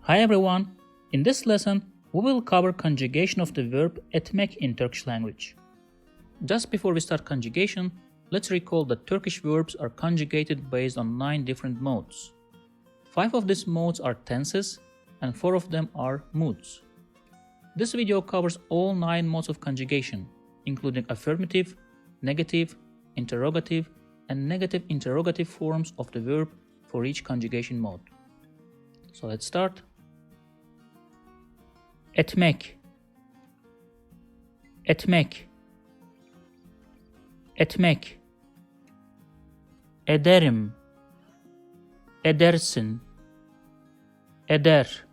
Hi everyone! In this lesson, we will cover conjugation of the verb etmek in Turkish language. Just before we start conjugation, let's recall that Turkish verbs are conjugated based on 9 different modes. 5 of these modes are tenses and 4 of them are moods. This video covers all 9 modes of conjugation, including affirmative, negative, interrogative, and negative interrogative forms of the verb for each conjugation mode. So let's start. Etmek, etmek, etmek. Ederim, edersin, eder,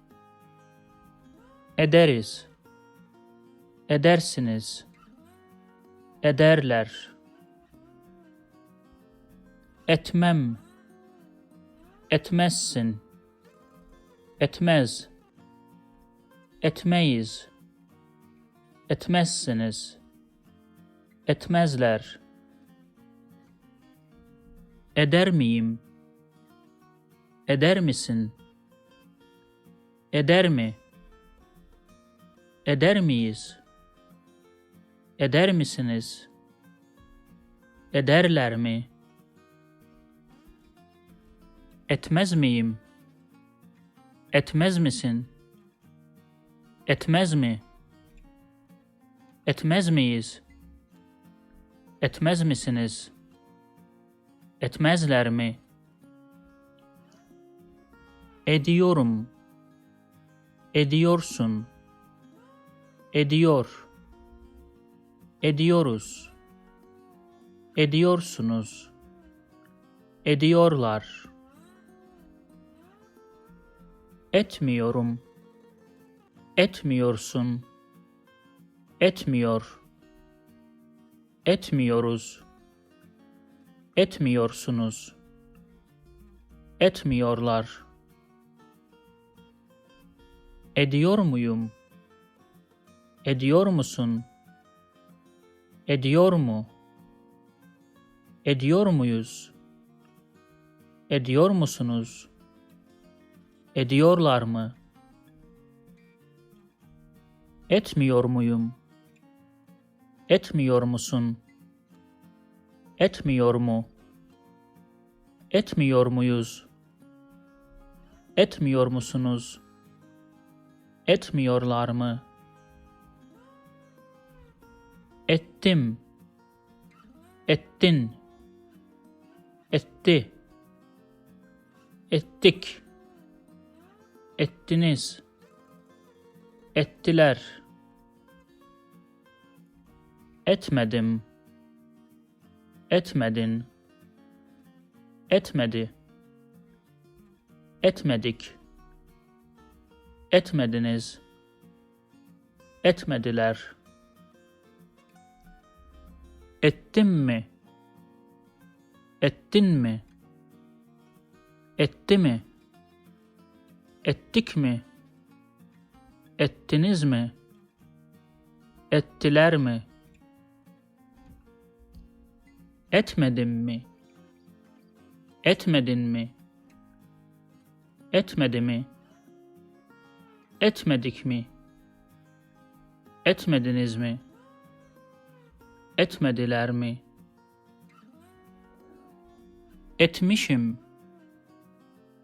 ederiz, edersiniz, ederler. Etmem, etmezsin, etmez, etmeyiz, etmezsiniz, etmezler. Eder miyim, eder misin, eder mi, eder miyiz, eder misiniz, ederler mi? Etmez miyim, etmez misin, etmez mi, etmez miyiz, etmez misiniz, etmezler mi? Ediyorum, ediyorsun, ediyor, ediyoruz, ediyorsunuz, ediyorlar. Etmiyorum, etmiyorsun, etmiyor, etmiyoruz, etmiyorsunuz, etmiyorlar. Ediyor muyum, ediyor musun, ediyor mu, ediyor muyuz, ediyor musunuz, ediyorlar mı? Etmiyor muyum, etmiyor musun, etmiyor mu, etmiyor muyuz, etmiyor musunuz, etmiyorlar mı? Ettim, ettin, etti, ettik, ettiniz, ettiler. Etmedim, etmedin, etmedi, etmedik, etmediniz, etmediler. Ettim mi, ettin mi, etti mi, ettik mi, ettiniz mi, ettiler mi? Etmedim mi, etmedin mi, etmedi mi, etmedik mi, etmediniz mi, etmediler mi? Etmişim,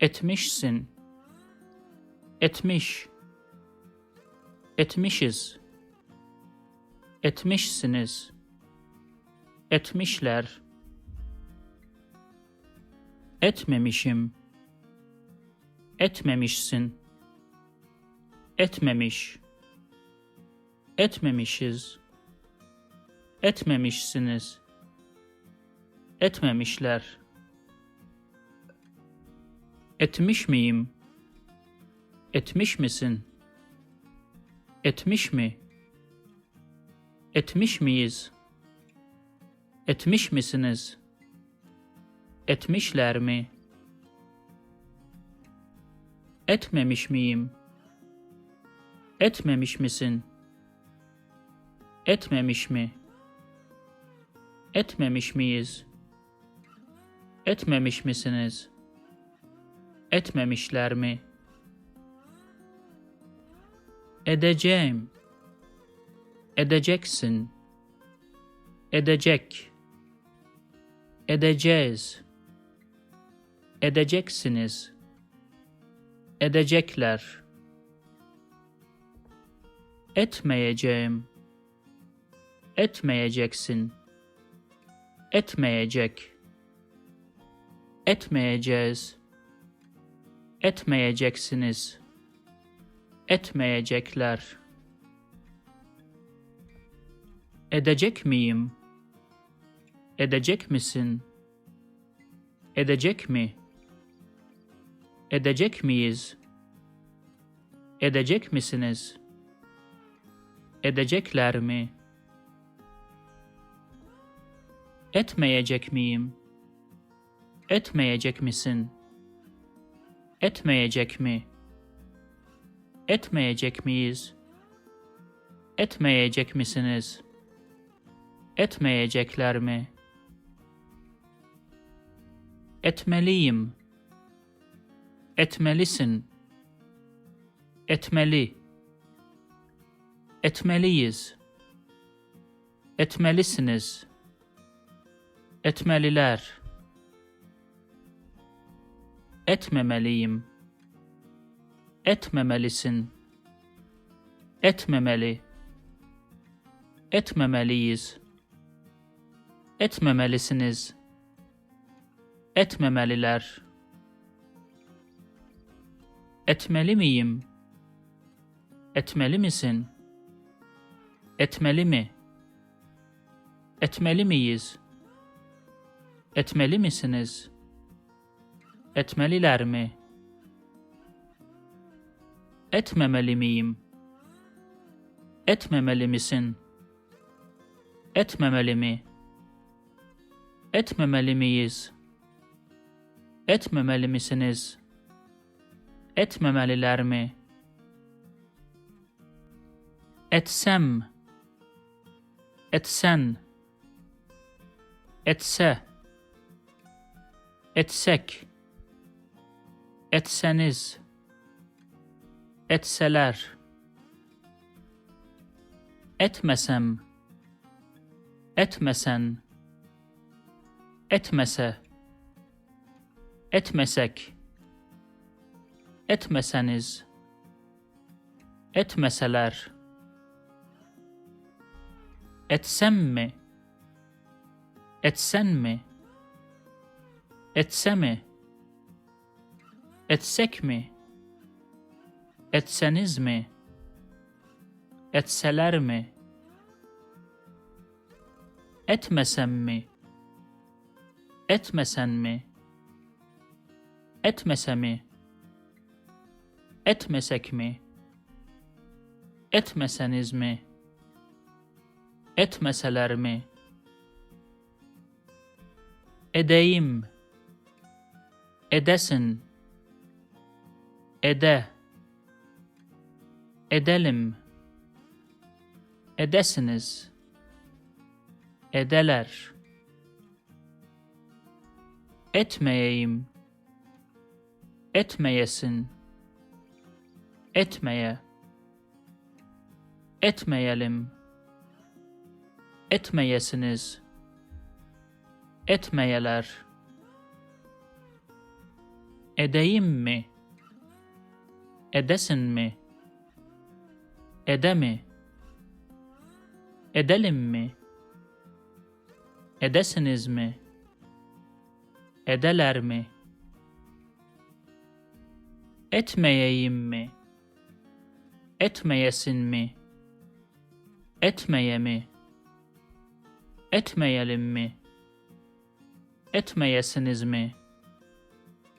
etmişsin, etmiş, etmişiz, etmişsiniz, etmişler. Etmemişim, etmemişsin, etmemiş, etmemişiz, etmemişsiniz, etmemişler. Etmiş miyim, etmiş misin, etmiş mi, etmiş miyiz, etmiş misiniz, etmişler mi? Etmemiş miyim, etmemiş misin, etmemiş mi, etmemiş miyiz, etmemiş misiniz, etmemişler mi? Edeceğim. Edeceksin. Edecek. Edeceğiz. Edeceksiniz. Edecekler. Etmeyeceğim. Etmeyeceksin. Etmeyecek. Etmeyeceğiz. Etmeyeceksiniz. Etmeyecekler. Edecek miyim? Edecek misin? Edecek mi? Edecek miyiz? Edecek misiniz? Edecekler mi? Etmeyecek miyim? Etmeyecek misin? Etmeyecek mi? Etmeyecek miyiz? Etmeyecek misiniz? Etmeyecekler mi? Etmeliyim. Etmelisin. Etmeli. Etmeliyiz. Etmelisiniz. Etmeliler. Etmemeliyim. Etmemelisin. Etmemeli. Etmemeliyiz. Etmemelisiniz. Etmemeliler. Etmeli miyim? Etmeli misin? Etmeli mi? Etmeli miyiz? Etmeli misiniz? Etmeliler mi? Etmemeli miyim? Etmemeli misin? Etmemeli mi? Etmemeli miyiz? Etmemeli misiniz? Etmemeliler mi? Etsem. Etsen. Etse. Etsek. Etseniz. Etseler. Etmesem. Etmesen. Etmese. Etmesek. Etmeseniz. Etmeseler. Etsem mi? Etsen mi? Etse mi? Etsek mi? Etseniz mi? Etseler mi? Etmesem mi? Etmesen mi? Etmese mi? Etmesek mi? Etmeseniz mi? Etmeseler mi? Edeyim. Edesin. Ede. Edelim. Edesiniz. Edeler. Etmeyeyim. Etmeyesin. Etmeye. Etmeyelim. Etmeyesiniz. Etmeyeler. Edeyim mi? Edesin mi? Ede mi? Edelim mi? Edesiniz mi? Edeler mi? Etmeyeyim mi? Etmeyesin mi? Etmeye mi? Etmeyelim mi? Etmeyesiniz mi?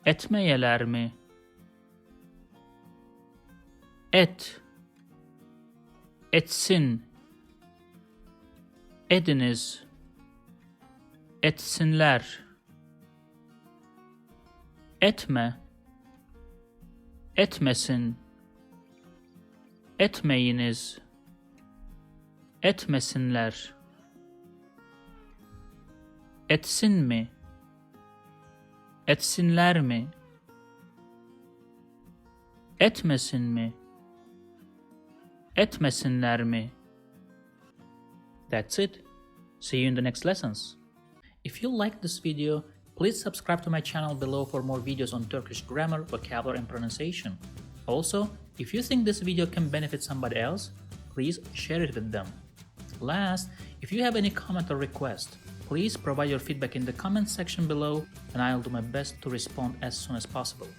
Etmeyeler mi? Et. Etsin. Ediniz. Etsinler. Etme. Etmesin. Etmeyiniz. Etmesinler. Etsin mi? Etsinler mi? Etmesin mi? Etmesinler mi? That's it. See you in the next lessons. If you liked this video, please subscribe to my channel below for more videos on Turkish grammar, vocabulary and pronunciation. Also, if you think this video can benefit somebody else, please share it with them. Last, if you have any comment or request, please provide your feedback in the comment section below and I'll do my best to respond as soon as possible.